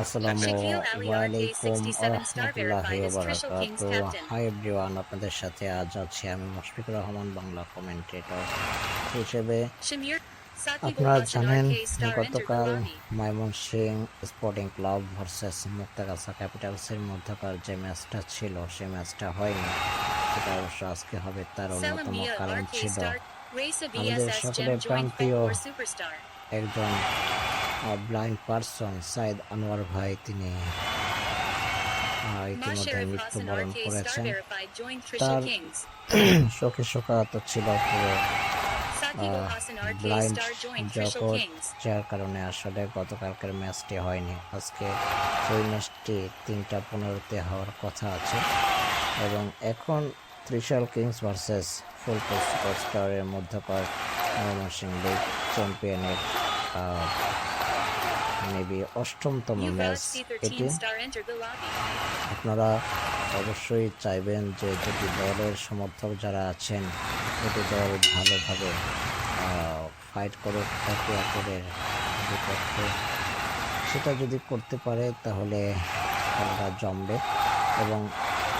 আসসালামু আলাইকুম ওরহমতুল্লাহি ওয়াবারাকাতুহু। হাই এভরিওয়ান, আপনাদের সাথে আজ আছি আমি মুশফিকুর রহমান, বাংলা কমেন্টেটর হিসেবে। আপনারা জানেন গতকাল Mymensingh sporting club versus Muktagacha ক্যাপিটালসের মধ্যকার যে ম্যাচটা ছিল সেই ম্যাচটা হয়নি। সেটা অবশ্য আজকে হবে, তার অন্যতম কারণ ছিল আমাদের সকলের প্রান্তীয় একজন ব্লাইন্ড পারসন সাইদ আনোয়ার ভাই, তিনি ইতিমধ্যে মৃত্যুবরণ করেছেন। তার শোকে শোকাহত ছিল পুরো ব্লাইন্ড জগৎ, যার কারণে আসলে গতকালকের ম্যাচটি হয়নি। আজকে সেই ম্যাচটি 3:15-তে হওয়ার কথা আছে এবং এখন ত্রিশাল কিংস ভার্সেস ফুলপুর সুপারস্টারের মধ্যকার ময়মনসিংহ লিগ চ্যাম্পিয়নের মেবি 8মতম ম্যাচ এটি। আপনারা অবশ্যই চাইবেন যে দুটি দলের সমর্থক যারা আছেন দুটি দল ভালোভাবে ফাইট করুক একে অপরের বিপক্ষে। সেটা যদি করতে পারে তাহলে খেলাটা জমবে এবং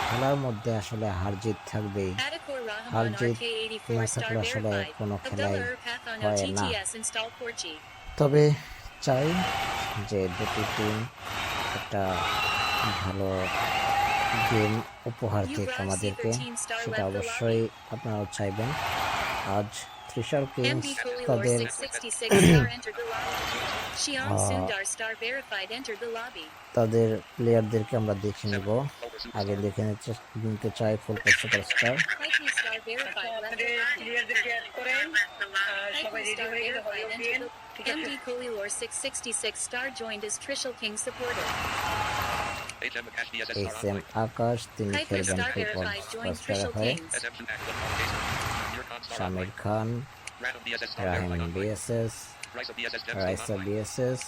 খেলার মধ্যে আসলে হার জিত থাকবেই। হার জিত না থাকলে আসলে কোনো খেলাই হয় না। তবে চাই যে দুটি টিম একটা ভালো গেম উপহার দিক আমাদেরকে, সেটা অবশ্যই আপনারাও চাইবেন। আজ ত্রিশাল কিংস তাদের প্লেয়ারদেরকে আমরা দেখে নেব। আগে দেখে নিতে চাই Phulpur superstar. MD Kolilor 666 star joined as Trishul King supporter. SM Akash, তিনি খেলবেন ফুলপুর সুপারস্টার হয়ে। Shamir Khan, Rahim BSS, Raisa BSS,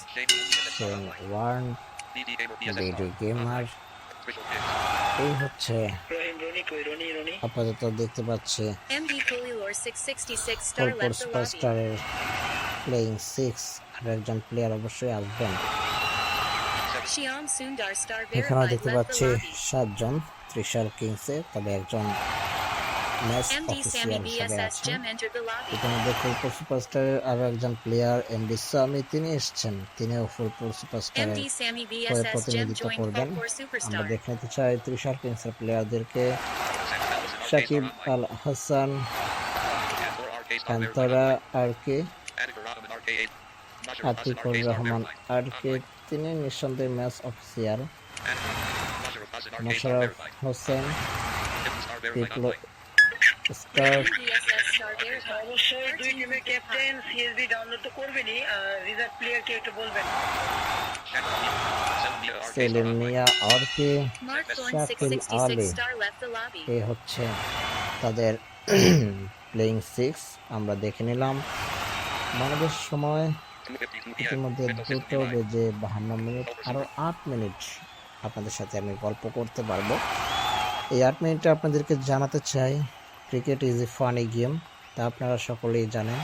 Shane Warne, BD gamer. এই হচ্ছে আপাতত দেখতে পাচ্ছি ফুলপুর সুপারস্টারের প্লেইং 6 আর একজন প্লেয়ার অবশ্যই আসবেন। এখানে দেখতে পাচ্ছি 7 জন ত্রিশাল কিংসে, তবে একজন ম্যাচ অফিসিয়াল হিসেবে আছেন। ইতিমধ্যে ফুলপুর সুপারস্টারের আরো একজন প্লেয়ার এমডি সামি, তিনি এসছেন, তিনিও ফুলপুর সুপারস্টারের হয়ে প্রতিনিধিত্ব করবেন। আমরা দেখে নিতে চাই ত্রিশাল কিংসের প্লেয়ারদেরকে। সাকিব আল হাসান, কান্তরা আরকে, আতিকুর রহমান আরকে, তিনি নিঃসন্দেহে ম্যাচ অফিসিয়াল। মোশাররফ হোসেন, পিপলো স্টার, অবশ্যই দুই টিমের ক্যাপ্টেন সিএসবি ডাউনলোড তো করবেনই, রিজার্ভ প্লেয়ারকে একটু বলবেন। সেলিম মিয়া আরকে, শাকিল আলী, এই হচ্ছে তাদের প্লেইং 6 আমরা দেখে নিলাম। বাংলাদেশ সময় ইতিমধ্যে 2:52 আরো 8 মিনিট আপনাদের সাথে আমি গল্প করতে পারবো। এই 8 মিনিটে আপনাদেরকে জানাতে চাই cricket is a funny game, তা আপনারা সকলেই জানেন।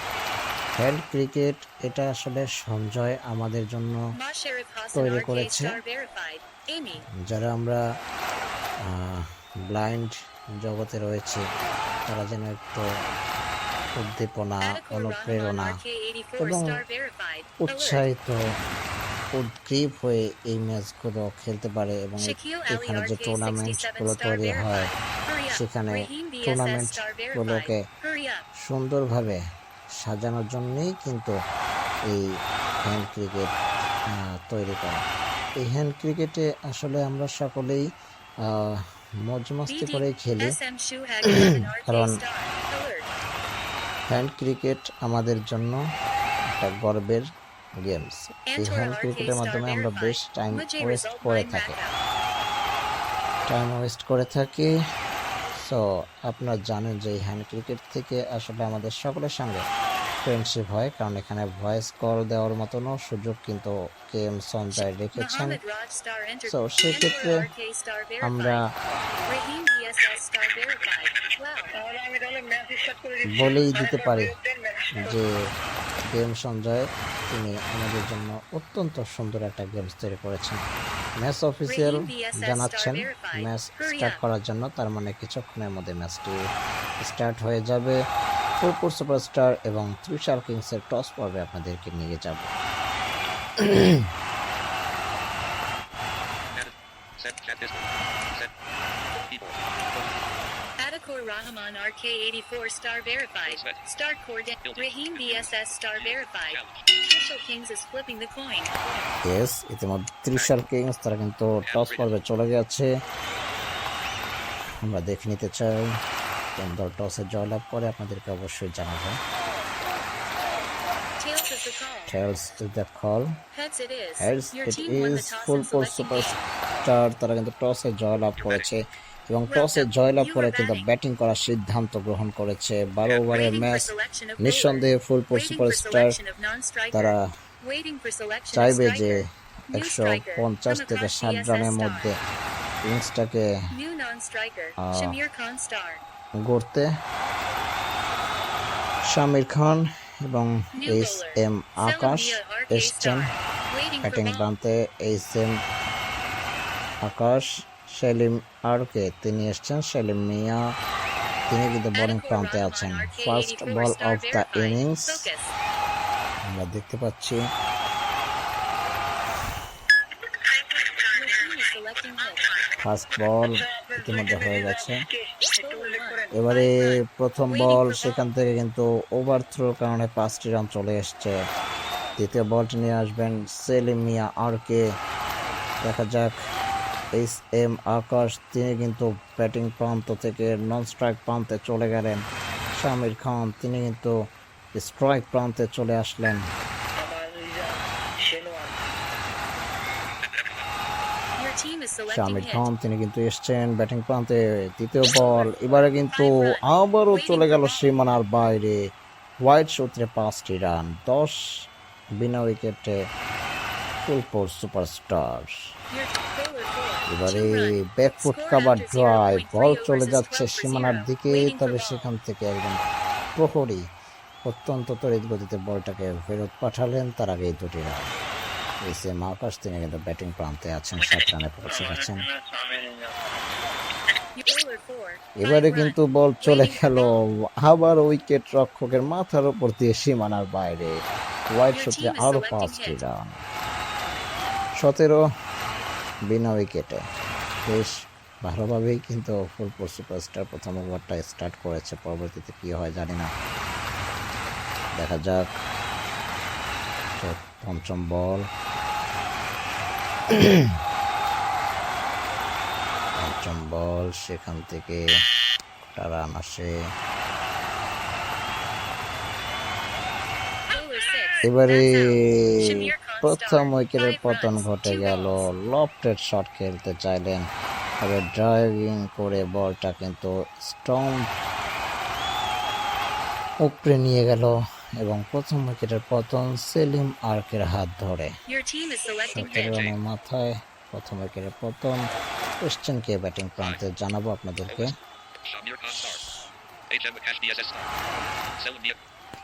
হ্যান্ড ক্রিকেট এটা আসলে সঞ্জয় আমাদের জন্য তৈরি করেছে। যারা আমরা ব্লাইন্ড জগতে রয়েছে তারা যেন একটু উদ্দীপনা, অনুপ্রেরণা এবং উৎসাহিত উদ্গ্রীব হয়ে এই ম্যাচগুলো খেলতে পারে এবং এখানে যে টুর্নামেন্টগুলো তৈরি হয় সেখানে টুর্নামেন্টগুলোকে সুন্দরভাবে সাজানোর জন্যই কিন্তু এই হ্যান্ড ক্রিকেট তৈরি করা। এই হ্যান্ড ক্রিকেটে আসলে আমরা সকলেই মজ মস্তি করে খেলি, কারণ হ্যান্ড ক্রিকেট আমাদের জন্য একটা গর্বের গেমস। এই হ্যান্ড ক্রিকেটের মাধ্যমে আমরা বেশ টাইম ওয়েস্ট করে থাকি। সো আপনারা জানেন যে এই হ্যান্ড ক্রিকেট থেকে আসলে আমাদের সকলের সঙ্গে ফ্রেন্ডশিপ হয়, কারণ এখানে ভয়েস কল দেওয়ার মতনও সুযোগ কিন্তু কেএম সঞ্জয় রেখেছেন। সো সেক্ষেত্রে আমরা বলেই দিতে পারি যে কেএম সঞ্জয় তিনি আমাদের জন্য অত্যন্ত সুন্দর একটা গেমস তৈরি করেছেন। ম্যাচ অফিসিয়াল জানাচ্ছেন ম্যাচ স্টার্ট করার জন্য, তার মানে কিছুক্ষণের মধ্যে ম্যাচটি স্টার্ট হয়ে যাবে। ফুলপুর সুপারস্টার এবং ত্রিশাল কিংসের টস পর্বে আপনাদেরকে নিয়ে যাব। Adakor Rahman RK84 star verified. Start core Raheem BSS star verified. Trichal Kings is flipping the coin. Yes, ইতিমধ্যে ত্রিশাল কিংস তারা কিন্তু টস পর্বে চলে গেছে। আমরা দেখে নিতে চাই কোন দল টসে জয়লাভ করে, আপনাদেরকে অবশ্যই জানাবো। Tails is the call. Tails is the call. Heads it is. Heads Your it team won the is toss and Phulpur selecting game. Superstar তারা কিন্তু টসে জয়লাভ করেছে এবং টসে জয়লাভ করে কিন্তু ব্যাটিং করার সিদ্ধান্ত গ্রহণ করেছে। 12 ওভারের Waiting for match selection of নিঃসন্দেহে bowler. Phulpur Waiting for superstar selection of non-striker. তারা Waiting for selection of চাইবে যে striker. New striker. 150 থেকে Pramakansh 60 BSS রানের star. মধ্যে ইনিংসটাকে New non-striker. Shamir Khan star. গড়তে শামির খান এবং New এইচ bowler. এম আকাশ Salamia RK এসছেন star. Waiting for batting ball. প্রান্তে। এইচ এম আকাশ, সেলিম আরকে তিনি এসছেন, সেলিম মিয়া তিনি কিন্তু বোলিং Adakor প্রান্তে Rahman আছেন। RK84 first ball star of the verified. Innings Focus. আমরা দেখতে পাচ্ছি। Your team is selecting hit. First ball ইতিমধ্যে হয়ে গেছে। একটু উল্লেখ করেন। এবারে প্রথম বল সেখান থেকে কিন্তু ওভার থ্রোর কারণে 5টি রান চলে এসছে। দ্বিতীয় বলটি নিয়ে আসবেন সেলিম মিয়া আরকে। দেখা যাক এইচ এম আকাশ তিনি কিন্তু ব্যাটিং প্রান্ত থেকে নন স্ট্রাইক প্রান্তে চলে গেলেন। শামির খান তিনি কিন্তু স্ট্রাইক প্রান্তে চলে আসলেন। আমার শেনওয়ান Your team is selecting Shamir hit. খান তিনি কিন্তু এসছেন ব্যাটিং প্রান্তে। দ্বিতীয় বল এবারে কিন্তু আবারও চলে গেল সীমানার বাইরে। হোয়াইট সূত্রে 5টি রান, 10 বিনা উইকেটে ফুলপুর সুপারস্টার। Your bowler 4. এবারে 2 run. Back foot Score cover after drive, 0.3 বল overs চলে is যাচ্ছে 12 for সীমানার 0. দিকে, Waiting for তবে ball. সেখান থেকে একজন প্রহরী অত্যন্ত তড়িৎ গতিতে বলটাকে ফেরত পাঠালেন। তার আগেই 2টি রান। এইচ এম আকাশ তিনি কিন্তু ব্যাটিং প্রান্তে আছেন, 7 রানে পৌঁছে গেছেন। Your bowler 4. এবারে 5 কিন্তু run. বল চলে Waiting for গেল ball. আবার উইকেট রক্ষকের মাথার উপর দিয়ে সীমানার বাইরে। হোয়াইট Your সূত্রে team is আরো selecting 5টি hit. রান, 17 বিনা উইকেটে। বেশ ভালোভাবেই কিন্তু ফুলপুর সুপারস্টার প্রথম ওভারটা স্টার্ট করেছে। পরবর্তীতে কি হয় জানি না, দেখা যাক। পঞ্চম বল, পঞ্চম বল সেখান থেকে একটা রান আসে। Bowler 6. এবারে That's out. Shamir Khan প্রথম star. উইকেটের 5 পতন runs. ঘটে 2 গেল। balls. লফটেড শট খেলতে চাইলেন, তবে ড্রাইভিং করে বলটা কিন্তু স্টম্প উপরে নিয়ে গেল এবং প্রথম উইকেটের পতন সেলিম আরকের হাত ধরে। Your team is selecting 17 hit. রানের মাথায় প্রথম উইকেটের পতন। কোশ্চেন কে ব্যাটিং প্রান্তে জানাবো আপনাদেরকে। Shamir Khan star. HM Akash BSS star. Selamia.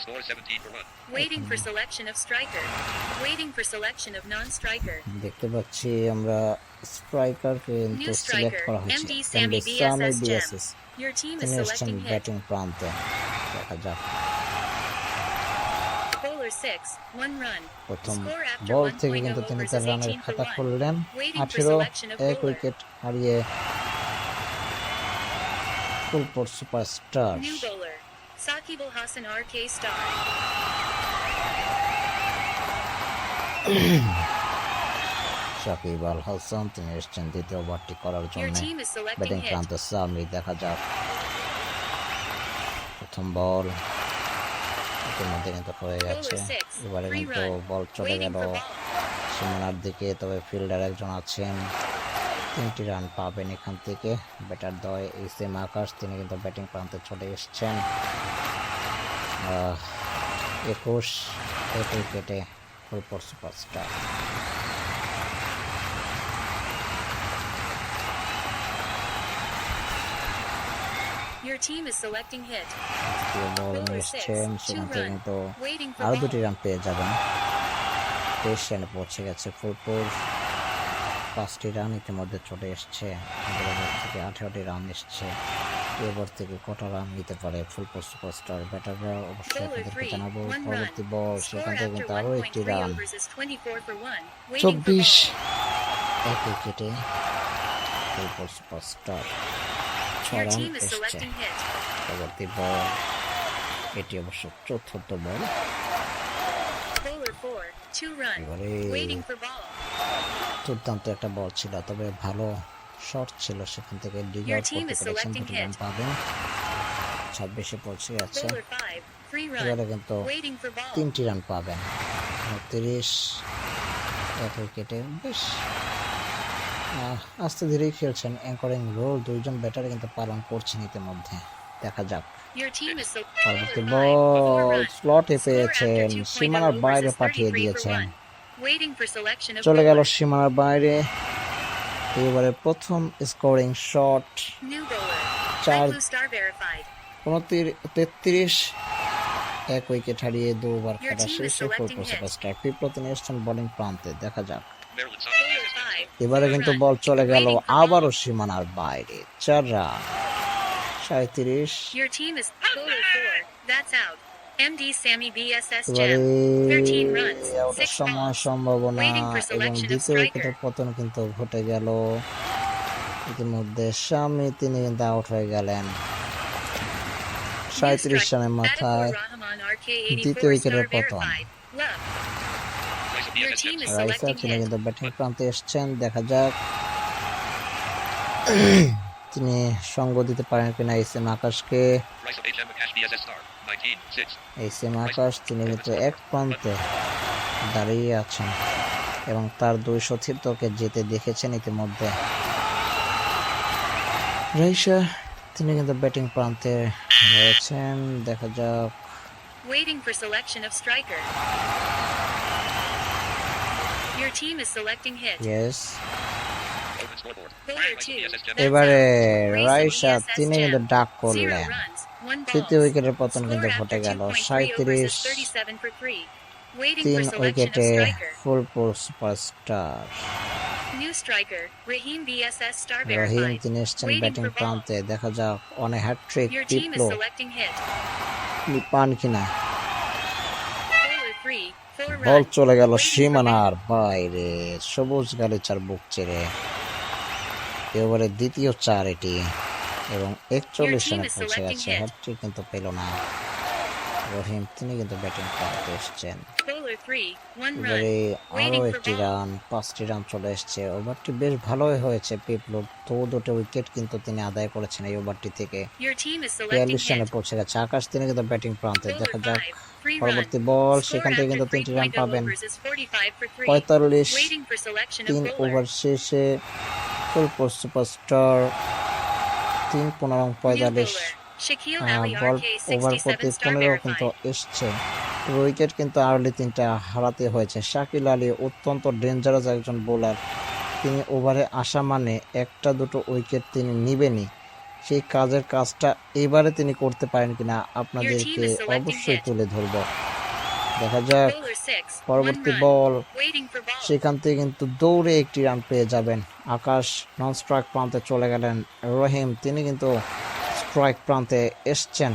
Score 17 for 1. Waiting for selection of striker. Waiting for selection of non-striker. দেখতে পাচ্ছি আমরা স্ট্রাইকার কিন্তু New সিলেক্ট striker. করা হয়েছে। MD Sammy MD Sammy BSS Gem. BSS Your team is তিনি এসছেন selecting hit. Batting প্রান্তে। দেখা যাক। Bowler 6. 1 run. প্রথম Score after বল 1.0 থেকে কিন্তু তিনি overs তার is রানের 18 for খাতা 1. খুললেন। Waiting for 18 selection of 1 bowler. Wicket হারিয়ে Phulpur superstar. New bowler. Sakib Al Hassan RK star. Sakib Al Hasan তিনি এসছেন দ্বিতীয় ওভারটি করার Your জন্য team is selecting batting hit. প্রান্তে সামনে। দেখা যাক প্রথম বল ইতিমধ্যে কিন্তু হয়ে গেছে। Bowler 6. এবারে 3 কিন্তু run. বল চলে Waiting গেল for ball. সীমানার দিকে, তবে ফিল্ডার একজন আছেন, 3টি রান পাবেন এখান থেকে। ব্যাটার দয় এইচ এম আকাশ তিনি কিন্তু ব্যাটিং প্রান্তে চলে এসছেন। 21 উইকেটে Phulpur superstar. Your team is selecting hit. দ্বিতীয় বল Bowler 6. এসছেন, 2 সেখান থেকে run. কিন্তু Waiting for আরো ball. 2টি রান পেয়ে যাবেন। 23 রানে পৌঁছে গেছে। ফুলপুর 5টি রান ইতিমধ্যে চলে এসছে, আগের ওভার থেকে 18টি রান এসছে। এবার থেকে কটা রান নিতে পারে ফুলপুর সুপারস্টার ব্যাটাররা অবশ্যই Bowler আপনাদেরকে 3, জানাবো। 1 run. পরবর্তী বল, Score সেখান থেকে after কিন্তু আরও একটি 1.3 run. overs is 24 for 1. Waiting for 24 ball. এক উইকেটে Phulpur superstar 6 Your run team is এসছে। selecting hit. পরবর্তী বল, এটি অবশ্য চতুর্থ বল। Bowler 4, 2 run. এবারে Waiting for ball. দুর্দান্ত একটা বল ছিল, তবে ভালো শট ছিল, সেখান থেকে ডিগ Your আউট team করতে is পেরেছেন। selecting 2টি রান hit. পাবেন। 26-এ পৌঁছে গেছে। Bowler 5, 3 এবারে run. কিন্তু Waiting for ball. 3টি রান পাবেন। 30 এক উইকেটে বেশ আস্তে ধীরেই খেলছেন। অ্যাঙ্করিং রোল 2জন ব্যাটার কিন্তু পালন করছেন ইতিমধ্যে। দেখা যাক। Your team is পরবর্তী Bowler 5, 4 বল run. স্লটে Score after পেয়েছেন, 2.0 সীমানার overs বাইরে is পাঠিয়ে 33 for দিয়েছেন। 1. Waiting for selection of চলে গেল bowler. সীমানার বাইরে। এবারে প্রথম scoring shot, New bowler. Char- Blue star verified. 33 এক উইকেট হারিয়ে 2 ওভার Your খেলা team is শেষে selecting ফুলপুর hit. সুপারস্টার পিপলতে এসছেন বোলিং প্রান্তে। দেখা যাক। Maryland Bowler Sonic 5, এবারে 4 কিন্তু run. বল চলে গেল Waiting for ball. আবারও সীমানার বাইরে। 4 run. 37 Your team is Bowler 4. That's out. MD Sammy BSS এবারে Gem. 13 runs. আউটের 6 সময় balls. সম্ভাবনা Waiting for এবং selection of দ্বিতীয় striker. উইকেটের পতন কিন্তু ঘটে গেল ইতিমধ্যে। স্বামী তিনি কিন্তু আউট হয়ে গেলেন। New 37 strike. রানের মাথায় Adipur Rahman দ্বিতীয় RK84 উইকেটের star পতন। verified. Love. Rice of Your BSS team Gems. is Raisa selecting তিনি hit. কিন্তু ব্যাটিং প্রান্তে এসছেন। দেখা যাক তিনি সঙ্গ দিতে পারেন কিনা এসএম আকাশকে। Rice of HM Cash BSS Star. 19-6. SM আকাশ তিনি কিন্তু এক প্রান্তে দাঁড়িয়ে আছেন এবং তার 2 সতীর্থকে যেতে দেখেছেন ইতিমধ্যে। রাইসা তিনি কিন্তু ব্যাটিং প্রান্তে রয়েছেন। দেখা যাক। Waiting for selection of striker. Your team is selecting hit. Yes, Open scoreboard. Bowler Rice of 2. BSS Gems. এবারে Race of রাইসা BSS তিনি Gem. কিন্তু ডাক 0 করলেন। runs. 1 তৃতীয় balls. উইকেটের পতন কিন্তু Score ঘটে after গেল। 2.3 overs is 37 37 for 3. Waiting 3 for selection of উইকেটে striker. Phulpur superstar. New striker. Raheem BSS star রহিম verified. তিনি এসছেন Waiting ব্যাটিং for ball. প্রান্তে। দেখা যাক on hat trick Your team is পিপলো selecting hit. তিনি পান কিনা। Bowler 3. 4 বল run. চলে গেল Waiting for সীমানার বাইরে, সবুজ গালিচার বুক চেড়ে। এবারে দ্বিতীয় 4 এটি এবং 41 Your team রানে is পৌঁছে selecting গেছে। hit. হ্যাটট্রিক কিন্তু পেল না। রহিম তিনি কিন্তু ব্যাটিং প্রান্তে এসছেন। Bowler 3. 1 run. এবারে আরো Waiting for একটি ball. রান, 5টি রান চলে এসছে। ওভারটি বেশ ভালোই হয়েছে পিপলো, তো 2টি উইকেট কিন্তু তিনি আদায় করেছেন এই ওভারটি থেকে। Your team is 42 selecting রানে hit. পৌঁছে গেছে। আকাশ তিনি কিন্তু ব্যাটিং প্রান্তে। Bowler দেখা যাক 5. 3 run. পরবর্তী বল, Score সেখান থেকে after কিন্তু 3টি রান 3.0 পাবেন। overs is 45 for 3. 45 Waiting for selection of 3 bowler. Over শেষে Phulpur superstar 3 15 New 45 bowler. Shaquille Ali বল ওভার RK67 প্রতি star 15 কিন্তু verified. এসছে। উইকেট কিন্তু আর্লি 3টা হারাতে হয়েছে। শাকিল আলী অত্যন্ত ডেঞ্জারাস একজন বোলার, তিনি ওভারে আসা মানে 1-2 উইকেট তিনি নিবেনই। সেই কাজটা এবারে তিনি করতে পারেন কিনা আপনাদেরকে অবশ্যই তুলে ধরব। দেখা যাক Bowler 6. 1 পরবর্তী run. Ball, Waiting for ball. সেখান থেকে কিন্তু দৌড়ে একটি রান পেয়ে যাবেন। আকাশ নন স্ট্রাইক প্রান্তে চলে গেলেন। রহিম তিনি কিন্তু স্ট্রাইক প্রান্তে এসছেন।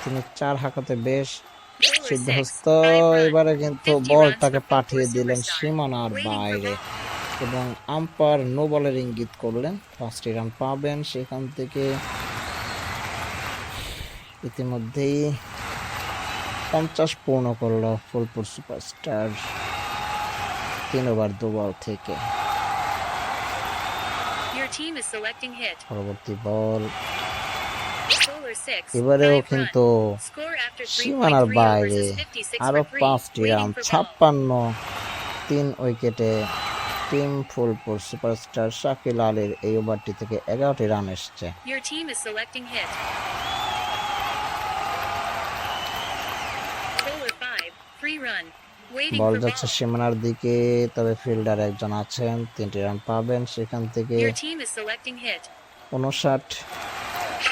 তিনি 4 হাঁকাতে বেশ Bowler 6. সিদ্ধহস্ত। 5 run. এবারে কিন্তু 50 বলটাকে runs for পাঠিয়ে Fullpool দিলেন superstar. সীমানার Waiting for বাইরে ball. এবং আম্পায়ার নো বলের ইঙ্গিত করলেন। 5টি রান পাবেন সেখান থেকে। ইতিমধ্যেই 50 পূর্ণ করল ফুলপুর সুপারস্টার 3 ওভার 2 বল থেকে। Your team is selecting hit. পরবর্তী বল, Bowler 6. এবারেও 5 run. কিন্তু Score after সীমানার 3.3 overs বাইরে is 56 আরো for 3. 5টি রান, Waiting for ball. 56 3 উইকেটে টিম ফুলপুর সুপারস্টার শাকিল আলীর এই ওভারটি থেকে 11টি রান এসছে। Your team is selecting hit. Bowler 5. 3 run. Waiting ball for যাচ্ছে ball. সীমানার দিকে, তবে ফিল্ডার একজন আছেন, 3টি রান পাবেন সেখান থেকে। Your team is selecting hit. 59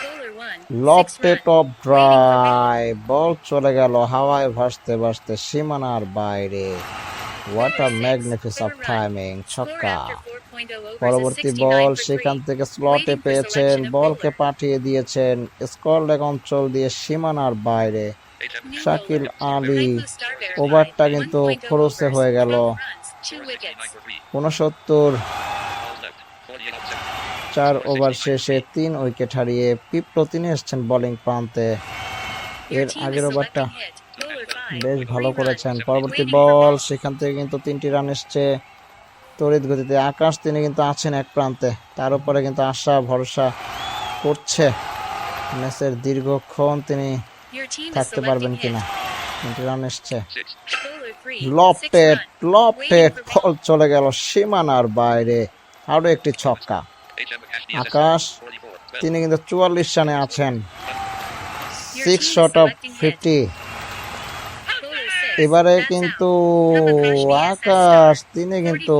Bowler 1. Lofted 6 run. Off drive, ball চলে গেল হাওয়ায় ভাসতে ভাসতে সীমানার বাইরে। হোয়াট আ ম্যাগনিফিসেন্ট টাইমিং, ছক্কা। পরবর্তী বল সেখান থেকে স্লটে পেয়েছেন, বলকে পাঠিয়ে দিয়েছেন স্কোর লেগ অঞ্চল দিয়ে সীমানার বাইরে। শাকিল আলী, ওভারটা কিন্তু খরচে হয়ে গেল। 69, 4 ওভার শেষে 3 উইকেট হারিয়ে পিপলো তিনি এসছেন বোলিং প্রান্তে। এর আগের ওভারটা বেশ ভালো করেছেন। পরবর্তী বল সেখান থেকে কিন্তু 3টি রান এসছে তড়িৎ গতিতে। আকাশ তিনি কিন্তু আছেন এক প্রান্তে, তার উপরে কিন্তু আশা ভরসা করছে ম্যাচের দীর্ঘক্ষণ তিনি থাকতে পারবেন কিনা। 3টি রান এসছে। লফটেড বল চলে গেল সীমানার বাইরে, আরো একটি ছক্কা। আকাশ তিনি কিন্তু 44 রানে আছেন, 6 শট অফ 50। এবারে কিন্তু আকাশ তিনি কিন্তু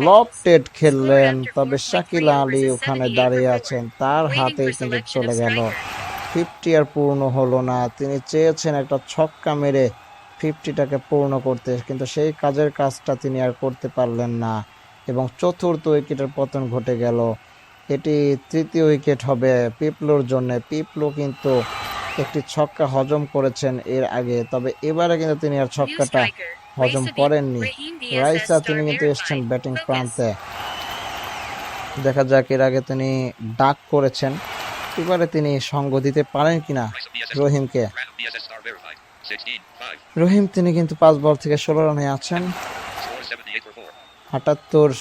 লফটেড খেললেন, তবে শাকিল আলী ওখানে দাঁড়িয়ে আছেন, তার হাতেই কিন্তু চলে গেল। 50 আর পূর্ণ হলো না। তিনি চেয়েছেন একটা ছক্কা মেরে 50টাকে পূর্ণ করতে, কিন্তু সেই কাজটা তিনি আর করতে পারলেন না এবং 4র্থ উইকেটের পতন ঘটে গেল। এটি 3য় উইকেট হবে পিপলোর জন্য। পিপলো কিন্তু একটি ছক্কা হজম করেছেন এর আগে, তবে এবারে কিন্তু তিনি আর ছক্কাটা হজম করেননি। রাইসা তিনি কিন্তু এসছেন ব্যাটিং প্রান্তে। দেখা যাক এর আগে তিনি ডাক করেছেন, এবারে তিনি সঙ্গ দিতে পারেন কিনা রহিমকে। রহিম তিনি কিন্তু 5 বল থেকে 16 রানে আছেন। 78,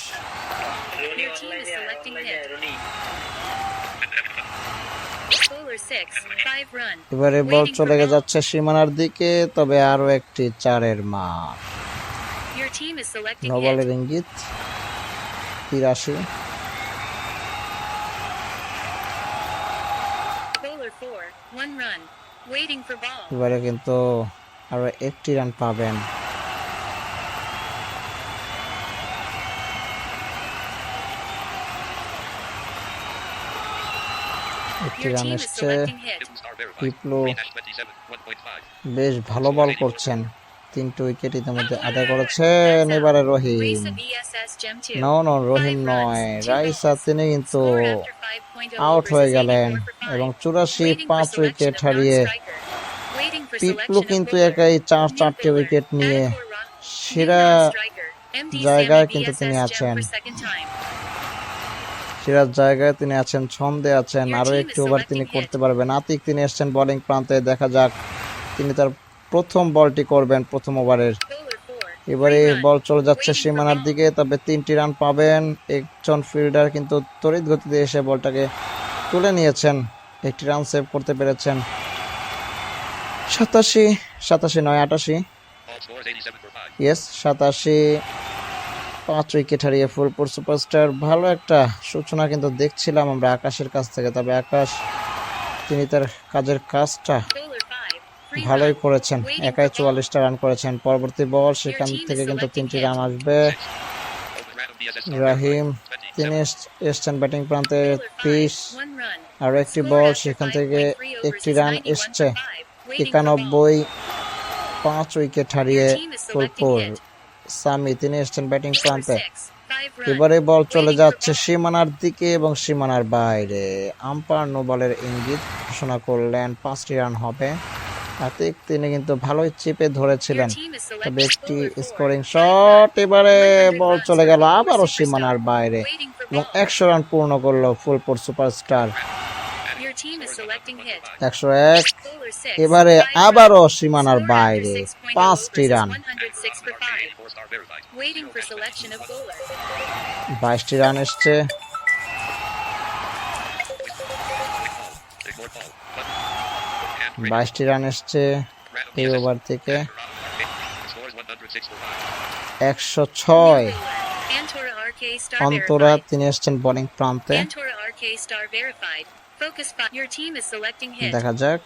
এবারে বল চলে যাচ্ছে সীমানার দিকে, তবে আরো একটি 4-এর মার। নবলের ইঙ্গিত। 83, এবারে কিন্তু আরো একটি রান পাবেন। একটি রান এসছে। পিপলো বেশ ভালো বল করছেন, 3টি উইকেট ইতিমধ্যে আদায় করেছেন। এবারে রহিম, রহিম নয়, রাইসা তিনি কিন্তু আউট হয়ে গেলেন এবং 84, 5 উইকেট হারিয়ে পিপলো কিন্তু একাই 4টি উইকেট নিয়ে সেরা জায়গায় কিন্তু তিনি আছেন। সেরা জায়গায় তিনি আছেন, ছন্দে আছেন। আরো একটি ওভার তিনি করতে পারবেন। আতিক তিনি এসছেন বোলিং প্রান্তে, দেখা যাক তিনি তার প্রথম বলটি করবেন প্রথম ওভারের। এবারে বল চলে যাচ্ছে সীমানার দিকে, তবে 3টি রান পাবেন। একজন ফিল্ডার কিন্তু তড়িৎ গতিতে এসে বলটাকে তুলে নিয়েছেন, একটি রান সেভ করতে পেরেছেন। 87 নয় 88, ইয়েস 87, 5 উইকেট হারিয়ে ফুলপুর সুপারস্টার। ভালো একটা সূচনা কিন্তু দেখছিলাম আমরা আকাশের কাছ থেকে, তবে আকাশ তিনি তার কাজটা ভালোই করেছেন, একাই 44টা রান করেছেন। পরবর্তী বল সেখান থেকে কিন্তু 3টি রান আসবে। রাহিম তিনি এসছেন ব্যাটিং প্রান্তে। 30, আরো একটি বল সেখান থেকে একটি রান এসছে। 91, 5 উইকেট হারিয়ে ফুলপুর। সামি তিনি এসছেন ব্যাটিং প্রান্তে। এবারে বল চলে যাচ্ছে সীমানার দিকে এবং সীমানার বাইরে। আম্পায়ার নো বলের ইঙ্গিত ঘোষণা করলেন, 5টি রান হবে। আতিক তিনি কিন্তু ভালোই চেপে ধরেছিলেন, তবে একটি স্কোরিং শট। এবারে বল চলে গেল আবারও সীমানার বাইরে এবং 100 রান পূর্ণ করলো ফুলপুর সুপারস্টার। 101, এবারে আবারও সীমানার বাইরে 5টি রান। 22টি রান এসছে। 22টি রান এসছে এই ওভার থেকে। 106, অন্তরা তিনি এসছেন বোলিং প্রান্তে। দেখা যাক,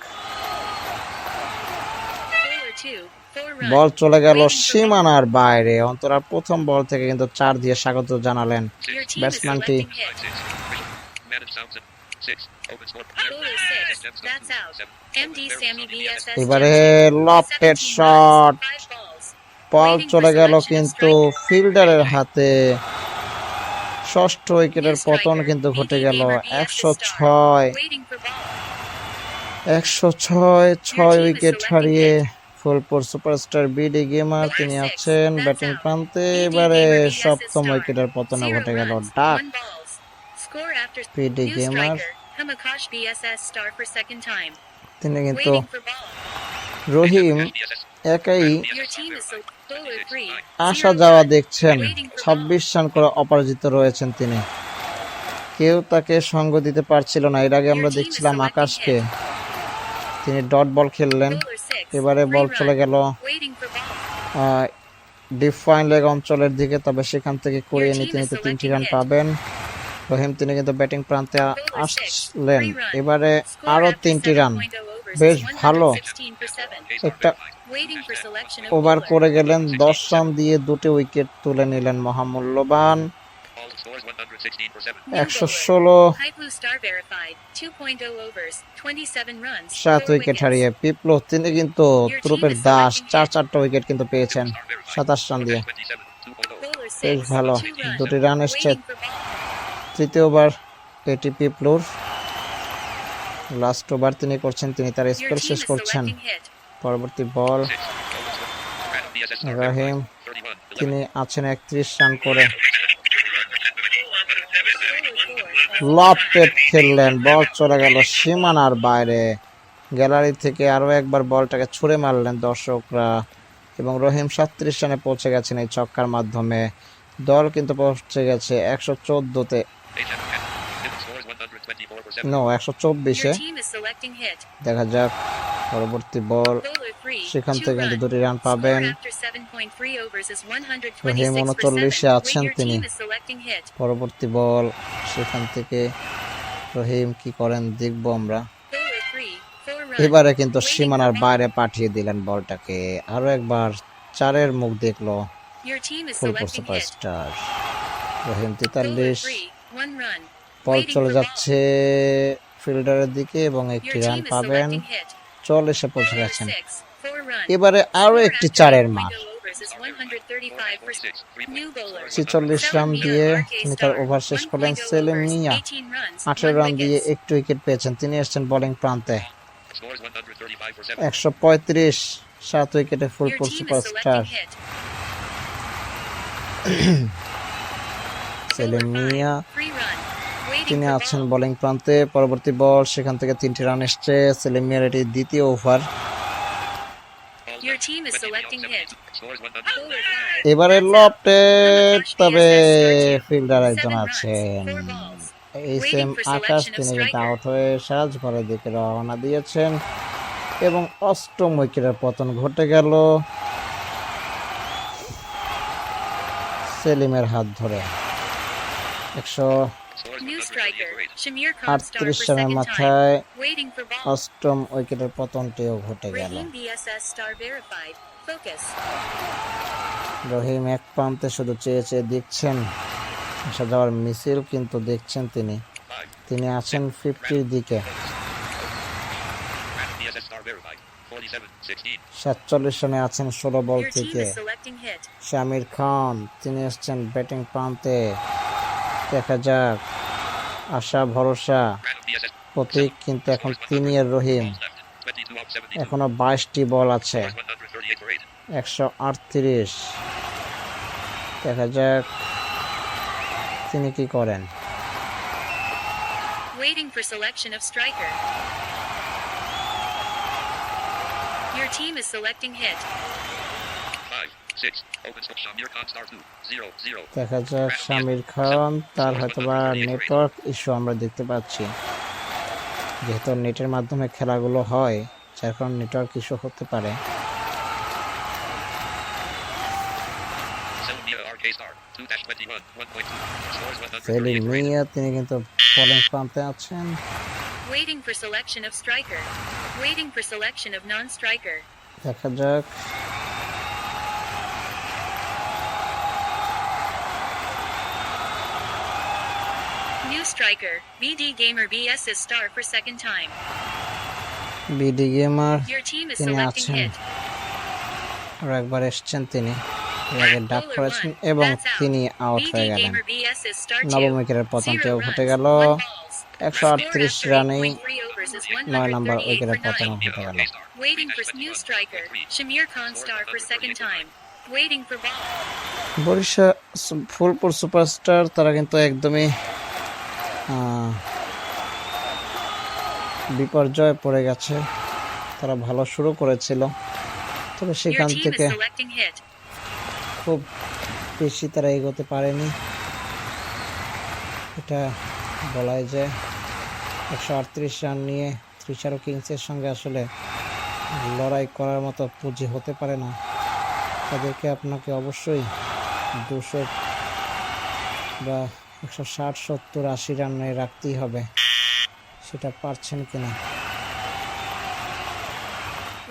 বল চলে গেল সীমানার বাইরে। অন্তরা প্রথম বল থেকে কিন্তু 4 দিয়ে স্বাগত জানালেন ব্যাটসম্যানটি। Open score. Bowler 6. That's out. MD Sammy VSS. এবারে Jensen. Lofted 17 shot, runs, 5 balls. Ball Waiting for চলে গেল selection of কিন্তু striker. ফিল্ডারের হাতে। ষষ্ঠ উইকেটের New পতন striker. কিন্তু ঘটে BD গেল। Gamer VSS 106, Waiting for ball. 106 wicket হারিয়ে ফুলপুর সুপারস্টার বিডি গেমার তিনি আছেন ব্যাটিং প্রান্তে। এবারে সপ্তম উইকেটের পতন 0 ঘটে গেল। runs, ডাক 1 balls. Score after PD New Gamer. striker. Hamakosh BSS star for second time. তিনি কিন্তু Waiting for ball. রহিম একাই Your team is so bowler 3. আসা 0 যাওয়া runs. দেখছেন। Waiting for 26 রান করে অপরাজিত রয়েছেন তিনি। কেউ তাকে সঙ্গ দিতে পারছিল না। এর আগে আমরা দেখছিলাম আকাশকে, তিনি ডট বল খেললেন। bowler 6. এবারে বল 3 চলে runs. গেল Waiting for ball. Deep fine leg অঞ্চলের দিকে, তবে সেখান থেকে কুড়িয়ে নিতে নিতে 3টি রান পাবেন রহিম। তিনি কিন্তু ব্যাটিং প্রান্তে আসলেন। এবারে Score আরো after 3টি রান, 7.0 overs বেশ is ভালো 116 for 7. একটা Waiting for selection of over bowler. করে গেলেন। 10 রান দিয়ে 2টি উইকেট তুলে নিলেন মহামূল্যবান। All scores 116 for 7. 116, High Blue Star verified. 2.0 overs, 27 runs. 7 4 wicket wickets. হারিয়ে পিপলো তিনি কিন্তু ত্রুপের দাস 4টা উইকেট কিন্তু পেয়েছেন 27 রান দিয়ে। 27. 2.0. Bowler 6. বেশ ভালো, 2 runs. 2টি রান এসছে। Waiting for ball. তৃতীয় ওভার এটি পিপলোর লাস্ট ওভার তিনি করছেন, তিনি তার Your স্পেল team শেষ is করছেন। selecting hit. পরবর্তী বল 6. Open score. Random DSS star রাহিম, verified. 31. 11. তিনি আছেন 31 রান করে। Bowler 4. লফটেড খেললেন, বল চলে গেল সীমানার বাইরে। গ্যালারি থেকে আরো একবার বলটাকে ছুঁড়ে মারলেন দর্শকরা এবং রহিম 37 রানে পৌঁছে গেছেন এই ছক্কার মাধ্যমে। দল কিন্তু পৌঁছে গেছে 114-তে, 8 and 10. Different scores 124 for 7. 124-এ। Your team is selecting hit. দেখা যাক পরবর্তী বল, Bowler 3. সেখান 2 থেকে কিন্তু runs. 2টি রান Score পাবেন। after 7.3 overs is Rahim 126 for 39-এ 7. আছেন Your তিনি। team is selecting hit. পরবর্তী বল, সেখান থেকে রহিম কি করেন দেখব আমরা। Bowler 3. 4 runs. এবারে কিন্তু Waiting সীমানার for ball. বাইরে পাঠিয়ে দিলেন বলটাকে। আরো একবার 4-এর মুখ দেখলো Your team is Phulpur selecting hit. Superstar. Rahim Bowler 43, 3. 1 run. Ball Waiting চলে for যাচ্ছে ফিল্ডারের দিকে এবং ball. একটি Your রান team is পাবেন। selecting hit. 40-এ পৌঁছে Bowler গেছেন। 6. 4 runs. এবারে আরো Score একটি after 4-এর 8.0 মার। overs is 135 for 46. 3 new bowler. 46 run দিয়ে তিনি তার ওভার শেষ করলেন। সেলিম মিয়া 18 রান দিয়ে একটি উইকেট পেয়েছেন, তিনি এসেছেন বোলিং প্রান্তে। Scores 135 for 7. 135, 7 উইকেটে ফুলপুর সুপারস্টার সেলিম মিয়া তিনি আছেন বোলিং প্রান্তে। পরবর্তী বল, সেখান থেকে 3টি রান এসছে। সেলিম মিয়ার এটি দ্বিতীয় over. Your team is selecting hit. Scores 100. Bowler 5. এবারে লফটেড, তবে ফিল্ডার একজন 7 runs, আছেন 4 balls. এইচ এম আকাশ, তিনি কিন্তু আউট হয়ে সাজঘরের দিকে রওনা দিয়েছেন এবং 8ম উইকেটের পতন ঘটে গেল সেলিমের হাত ধরে। Scores New 138 striker, for 8. Shamir Khan star for 138 রানের second মাথায় time. Waiting for ball. 8ম উইকেটের পতনটিও ঘটে গেল। Raheem BSS star verified. Focus. রহিম এক প্রান্তে শুধু চেয়ে চেয়ে দেখছেন, আসা যাওয়ার মিছিল কিন্তু দেখছেন তিনি। 5. তিনি আছেন 50-র দিকে। Random DSS star verified. 47. 16. 47 রানে আছেন 16 বল Your team থেকে। is selecting hit. শামির খান তিনি এসছেন ব্যাটিং প্রান্তে। দেখা যাক, আশা ভরসা Random DSS. প্রতীক কিন্তু এখন তিনি আর রহিম। Balls left. 22 off 70. এখনো 22টি বল আছে। Scores 138 for 8. 138, দেখা যাক তিনি কি করেন। Waiting for selection of striker. Your team is selecting hit. 5. 6. Open score. Shamir Khan star 2. 0. 0. দেখা যাক শামির খান, তার হয়তোবা নেটওয়ার্ক ইস্যু আমরা দেখতে পাচ্ছি, যেহেতু নেটের মাধ্যমে খেলাগুলো হয় যার কারণে নেটওয়ার্ক ইস্যু হতে পারে। Selim Mia RK star 2-21. 1.2. Scores Selim 138 for 8. মিয়া তিনি কিন্তু বোলিং প্রান্তে আছেন। Waiting for selection of striker. Waiting for selection of non-striker. দেখা যাক, New New striker, BD Gamer BS is star for second time. BD gamer Your team is তিনি selecting আছেন, hit. আর একবার এসছেন তিনি, এর আগে ডাক করেছেন এবং তিনি আউট BD হয়ে গেলেন। Gamer BS is star 2. নবম উইকেটের পতনটিও 0 ঘটে runs, গেল। 1 balls. 138 Score after রানেই 8.3 overs is 9 নম্বর 138 উইকেটের for পতন 9. ঘটে গেল। Waiting for new striker, Shamir Khan star for second time. Waiting for ball. Barishal Phulpur superstar তারা কিন্তু একদমই বিপর্যয়ে পড়ে গেছে। তারা ভালো শুরু করেছিল, তবে Your সেখান team is থেকে selecting hit. খুব বেশি তারা এগোতে পারেনি, এটা বলাই যায়। 138 রান নিয়ে ত্রিশারো কিংসের সঙ্গে আসলে লড়াই করার মতো পুঁজি হতে পারে না। তাদেরকে আপনাকে অবশ্যই 200 বা 160, 70, 80 রানে রাখতেই হবে, সেটা পারছেন কিনা।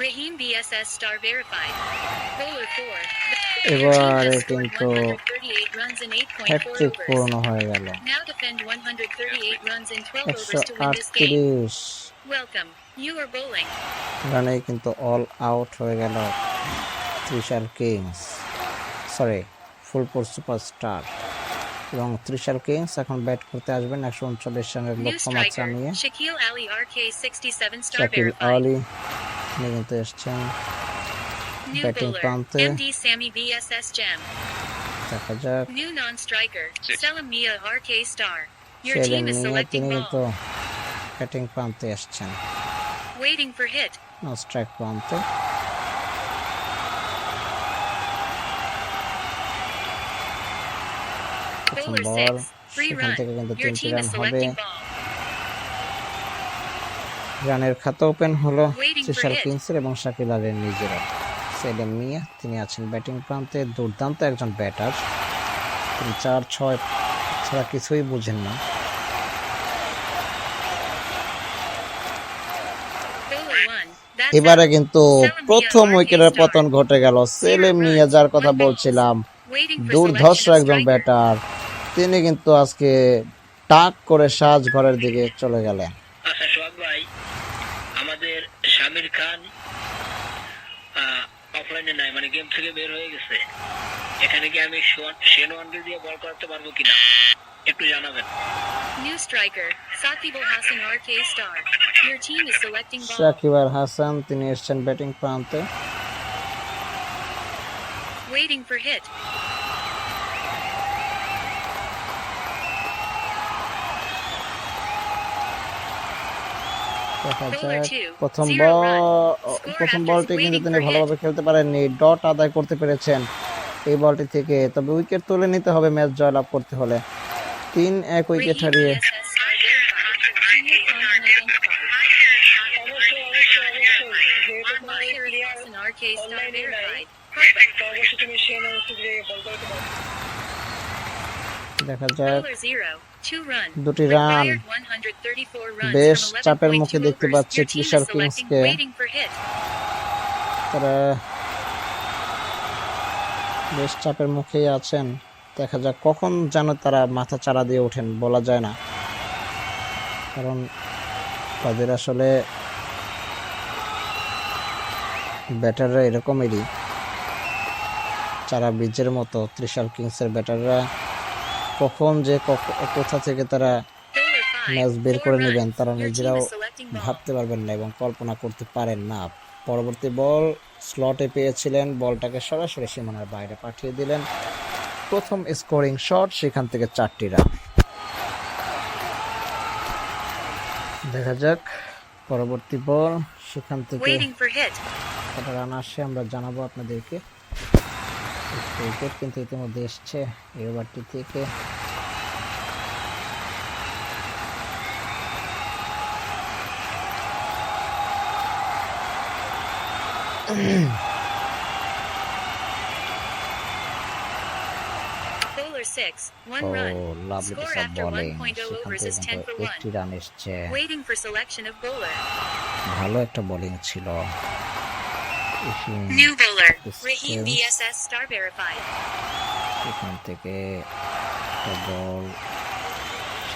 Raheem BSS star verified. Bowler 4. এবারে কিন্তু 138 runs in 8.4 হ্যাটট্রিক overs. পূর্ণ হয়ে গেল। Now defend 138 runs in 12 overs to win this game. 138 Welcome. You are bowling. রানে কিন্তু অল আউট হয়ে গেল Trishal kings, sorry Phulpur superstar. এবং ত্রিশাল কিংস এখন ব্যাট করতে আসবেন 139 রানের New লক্ষ্যমাত্রা striker, নিয়ে। Shaquille Ali RK67 star Shakil verified. Ali তিনি কিন্তু এসছেন New batting bowler, প্রান্তে। MD Sammy BSS Gem. দেখা যাক New non-striker, Selim Mia RK star. Your সেলেম team is নিয়ে selecting তিনি কিন্তু ball. ব্যাটিং প্রান্তে এসছেন, Waiting for hit. No strike প্রান্তে। প্রথম Bowler বল, 6, free সেখান run. থেকে কিন্তু Your 3টি team রান is হবে। selecting ball. রানের খাতা ওপেন হলো Waiting for ত্রিশাল hit. কিংসের এবং শাকিল আলীর নিজেরা। সেলিম মিয়া তিনি আছেন ব্যাটিং প্রান্তে, দুর্দান্ত একজন ব্যাটার, তিনি 4-6 ছাড়া কিছুই বুঝেন না। Bowler 1, that's এবারে out. কিন্তু প্রথম উইকেটের পতন ঘটে গেল। সেলিম মিয়া যার কথা বলছিলাম, Waiting for দুর্ধর্ষ selection of একজন striker. ব্যাটার, তিনি কিন্তু আজকে টাক করে সাজ ঘরের দিকে চলে গেলেন। আচ্ছা সোহাগ ভাই, আমাদের শামির খান অফলাইনে নাই, মানে গেম থেকে বের হয়ে গেছে। এখানে কি আমি শেনওয়ানকে দিয়ে বল করতে পারবো কিনা একটু জানাবেন। New striker, Sakib Al Hassan RK star. Your team is selecting ball. Shakib Al Hasan তিনি এসছেন ব্যাটিং প্রান্তে। Waiting for hit. দেখা Bowler যাক 2, প্রথম 0 run. Score প্রথম after বলটি কিন্তু waiting তিনি for ভালোভাবে খেলতে পারেননি, ডট আদায় করতে পেরেছেন এই বলটি থেকে, তবে উইকেট তুলে নিতে হবে ম্যাচ জয়লাভ করতে হলে। 3-1 উইকেট Raheem হারিয়ে BSS star verified. Senior Khan unidentified. অবশ্যই যেহেতু তোমার এই Mahir player Hassan RK star online-এ নাই, verified. Perfect. তো অবশ্যই তুমি শেনওয়ানকে দিয়ে বল করতে পারো। দেখা যাক Bowler 0, 2 run. দুটি রান। Required 134 runs বেশ from চাপের 11.2 মুখে দেখতে overs. পাচ্ছি Your team is Trishal selecting কিংসকে। waiting for hit. তারা বেশ চাপের মুখেই আছেন, দেখা যাক কখন যেন তারা মাথা চাড়া দিয়ে ওঠেন বলা যায় না, কারণ তাদের আসলে ব্যাটাররা এরকমেরই, চারা বীজের মতো। ত্রিশাল কিংসের ব্যাটাররা কখন যে কোথা থেকে তারা Bowler 5, ম্যাচ বের 4 করে runs. নেবেন তারা Your team নিজেরাও is selecting ball. ভাবতে পারবেন না এবং কল্পনা করতে পারেন না। পরবর্তী বল স্লটে পেয়েছিলেন, বলটাকে সরাসরি সীমানার বাইরে পাঠিয়ে দিলেন। প্রথম স্কোরিং শট, সেখান থেকে 4টি রান। দেখা যাক পরবর্তী বল, সেখান থেকে Waiting for hit. কটা রান আসে আমরা জানাবো আপনাদেরকে। উইকেট কিন্তু ইতিমধ্যে এসছে এই ওভারটি থেকে। Bowler 6, 1 ও run. Lovely Score piece of after bowling, 1.0 সেখান overs থেকে is 10 কিন্তু for 1. একটি রান এসছে। Waiting for selection of bowler. ভালো একটা বোলিং ছিল। New bowler, This Raheem is- BSS star verified. সেখান থেকে একটা বল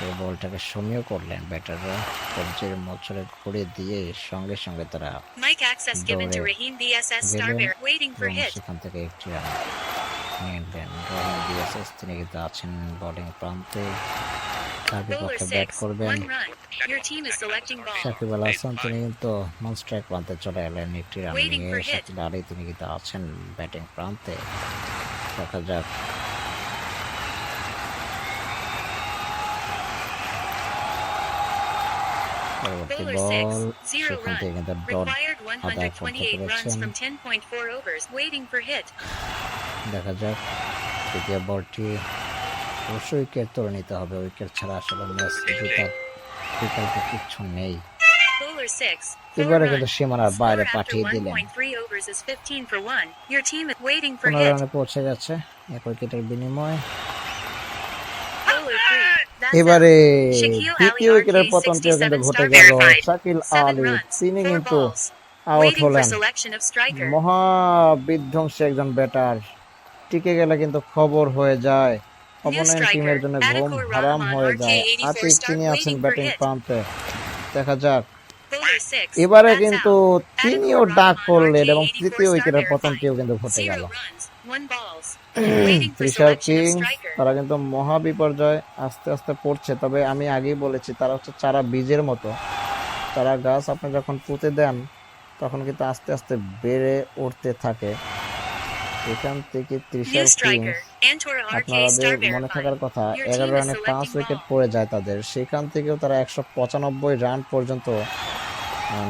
সেই বলটাকে সমীহ করলেন ব্যাটাররা, কবজির মোচড়ে ঘুরে দিয়ে সঙ্গে সঙ্গে তারা Mic access given to দৌড়ে Raheem VSS Star গেলেন Bear. Waiting for এবং hit. সেখান থেকে একটি রান নিয়ে নিলেন। রহিম বিএসএস তিনি কিন্তু আছেন বোলিং প্রান্তে, তার Bowler বিপক্ষে ব্যাট 6. করবেন 1 run. Your team is selecting ball. Shakib Al Hasan. তিনি কিন্তু নন স্ট্রাইক প্রান্তে চলে এলেন একটি রান Waiting নিয়ে। for hit. শাকিল আলী তিনি কিন্তু আছেন ব্যাটিং প্রান্তে। দেখা যাক পরবর্তী Bowler বল, 6. 0 সেখান থেকে run. কিন্তু ডট Required আদায় করতে 128 runs পেরেছেন। from 10.4 overs. Waiting for hit. দেখা যাক তৃতীয় বলটি অবশ্যই উইকেট তুলে নিতে হবে, উইকেট ছাড়া আসলে ম্যাচ জেতার বিকল্প কিচ্ছু নেই। Bowler 6. 4 এবারে run. কিন্তু সীমানার Score বাইরে after পাঠিয়ে দিলেন। 1.3 overs is 15 for 1. Your team is waiting for 15 hit. রানে পৌঁছে গেছে এক উইকেটের বিনিময়ে। Bowler 3. That's এবারে out. Shaquille দ্বিতীয় Ali উইকেটের RK পতনটিও কিন্তু 67 ঘটে star গেল। verified. শাকিল 7 আলী runs. তিনি 4 কিন্তু balls. আউট Waiting for হলেন। selection of striker. মহা বিধ্বংসী একজন ব্যাটার, টিকে গেলে কিন্তু খবর হয়ে যায়, অপোনেন্ট টিমের জন্য ঘুম হারাম হয়ে যায়। আতিক তিনি আছেন ব্যাটিং প্রান্তে। দেখা যাক Bowler 6. এবারে That's কিন্তু out. তিনিও Adequate ডাক Rahman করলেন এবং RK84 তৃতীয় star উইকেটের verified. পতনটিও কিন্তু ঘটে 0 গেল। runs. 1 balls. Waiting for Trishal selection of kings striker. তারা কিন্তু মহা বিপর্যয় আস্তে আস্তে পড়ছে। তবে আমি আগেই বলেছি তারা হচ্ছে চারা বীজের মতো, চারা গাছ আপনি যখন পুঁতে দেন তখন কিন্তু আস্তে আস্তে বেড়ে উঠতে থাকে। এখান থেকে Trishal New striker. Kings Antora RK আপনাদের star মনে থাকার verified. কথা Your 11 team is রানে 5 selecting উইকেট ball. পড়ে যায় তাদের, সেখান থেকেও তারা 195 রান পর্যন্ত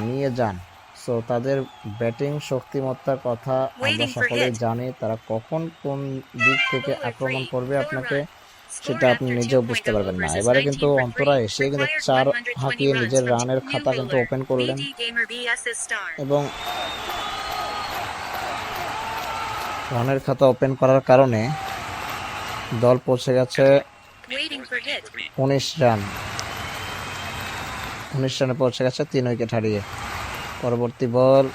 নিয়ে যান। সো তাদের ব্যাটিং শক্তিমত্তার কথা আমরা Waiting for সকলেই hit. জানি, তারা কখন কোন দিক থেকে Bowler আক্রমণ 3. করবে 4 আপনাকে run. Score সেটা আপনি after নিজেও 2.0 বুঝতে পারবেন না। overs is এবারে কিন্তু 19 for অন্তরা 3. এসে কিন্তু Required 4 120 হাঁকিয়ে runs নিজের from রানের new খাতা কিন্তু bowler. ওপেন করলেন BD Gamer VSS star. এবং রানের খাতা ওপেন করার কারণে দল পৌঁছে গেছে Waiting for hit. 19 রান। 19 রানে পৌঁছে গেছে 3 উইকেট হারিয়ে। পরবর্তী বল,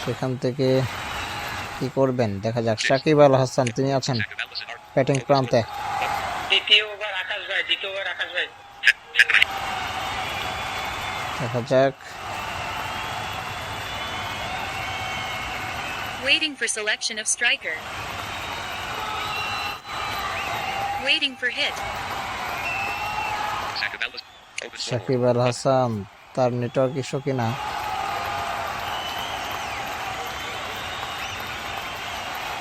সেখান থেকে কি করবেন দেখা যাক। সাকিব আল হাসান তিনি আছেন ব্যাটিং প্রান্তে। দ্বিতীয় ওভার আকাশ ভাই, দ্বিতীয় ওভার আকাশ ভাই। দেখা যাক Waiting for selection of striker. Waiting for hit. Shakib Al Hasan তার নেটওয়ার্ক ইস্যু কিনা।